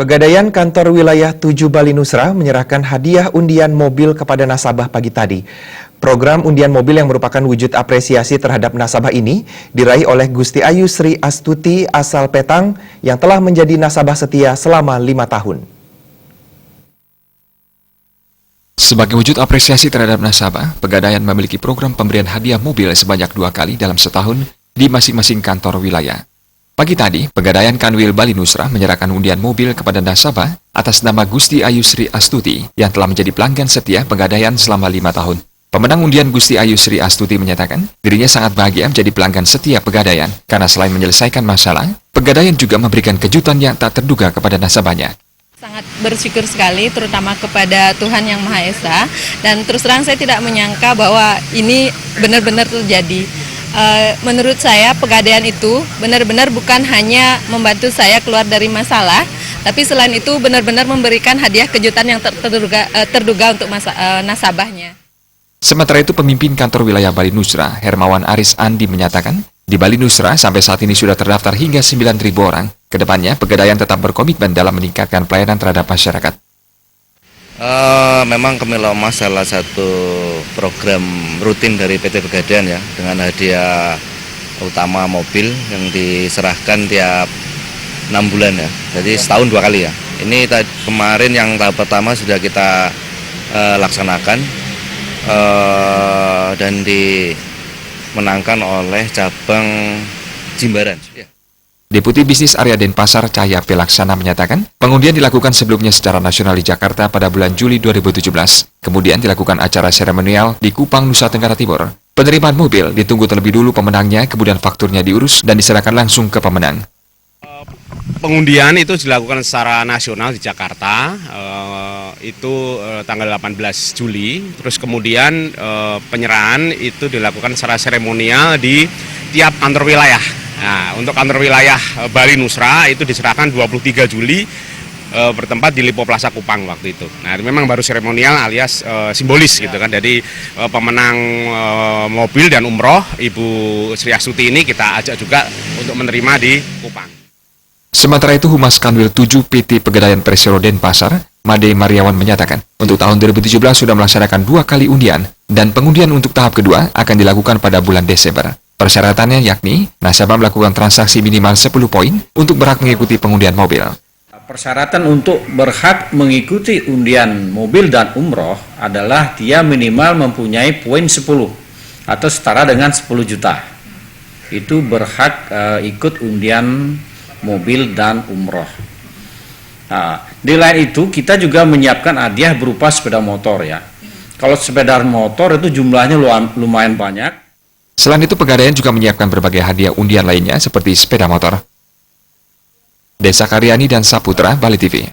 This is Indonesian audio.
Pegadaian Kantor Wilayah 7 Bali Nusra menyerahkan hadiah undian mobil kepada nasabah pagi tadi. Program undian mobil yang merupakan wujud apresiasi terhadap nasabah ini diraih oleh Gusti Ayu Sri Astuti asal Petang yang telah menjadi nasabah setia selama 5 tahun. Sebagai wujud apresiasi terhadap nasabah, Pegadaian memiliki program pemberian hadiah mobil sebanyak 2 kali dalam setahun di masing-masing kantor wilayah. Pagi tadi, Pegadaian Kanwil Bali Nusra menyerahkan undian mobil kepada nasabah atas nama Gusti Ayu Sri Astuti yang telah menjadi pelanggan setia Pegadaian selama 5 tahun. Pemenang undian Gusti Ayu Sri Astuti menyatakan dirinya sangat bahagia menjadi pelanggan setia Pegadaian karena selain menyelesaikan masalah, Pegadaian juga memberikan kejutan yang tak terduga kepada nasabahnya. Sangat bersyukur sekali terutama kepada Tuhan Yang Maha Esa, dan terus terang saya tidak menyangka bahwa ini benar-benar terjadi. Menurut saya Pegadaian itu benar-benar bukan hanya membantu saya keluar dari masalah, tapi selain itu benar-benar memberikan hadiah kejutan yang terduga untuk nasabahnya. Sementara itu, pemimpin kantor wilayah Bali Nusra, Hermawan Aris Andi menyatakan, di Bali Nusra sampai saat ini sudah terdaftar hingga 9.000 orang. Kedepannya, Pegadaian tetap berkomitmen dalam meningkatkan pelayanan terhadap masyarakat. Memang Kemilau salah satu program rutin dari PT Pegadaian ya, dengan hadiah utama mobil yang diserahkan tiap 6 bulan ya, jadi setahun 2 kali ya. Ini kemarin yang tahap pertama sudah kita laksanakan dan dimenangkan oleh cabang Jimbaran. Ya. Deputi Bisnis Area Denpasar Cahya Pelaksana menyatakan, pengundian dilakukan sebelumnya secara nasional di Jakarta pada bulan Juli 2017. Kemudian dilakukan acara seremonial di Kupang, Nusa Tenggara Timur. Penerimaan mobil ditunggu terlebih dulu pemenangnya, kemudian fakturnya diurus dan diserahkan langsung ke pemenang. Pengundian itu dilakukan secara nasional di Jakarta, itu tanggal 18 Juli. Terus kemudian penyerahan itu dilakukan secara seremonial di tiap kantor wilayah. Nah, untuk kantor wilayah Bali Nusra itu diserahkan 23 Juli bertempat di Lipo Plaza Kupang waktu itu. Nah, memang baru seremonial alias simbolis gitu kan. Jadi pemenang mobil dan umroh Ibu Sri Astuti ini kita ajak juga untuk menerima di Kupang. Sementara itu, Humas Kanwil 7 PT Pegadaian Persero Denpasar, Made Mariawan menyatakan, untuk tahun 2017 sudah melaksanakan 2 kali undian, dan pengundian untuk tahap kedua akan dilakukan pada bulan Desember. Persyaratannya yakni, nasabah melakukan transaksi minimal 10 poin untuk berhak mengikuti pengundian mobil. Persyaratan untuk berhak mengikuti undian mobil dan umroh adalah dia minimal mempunyai poin 10 atau setara dengan 10 juta. Itu berhak ikut undian mobil dan umroh. Nah, di lain itu kita juga menyiapkan hadiah berupa sepeda motor ya. Kalau sepeda motor itu jumlahnya lumayan banyak. Selain itu, Pegadaian juga menyiapkan berbagai hadiah undian lainnya seperti sepeda motor. Desa Karyani dan Saputra, Bali TV.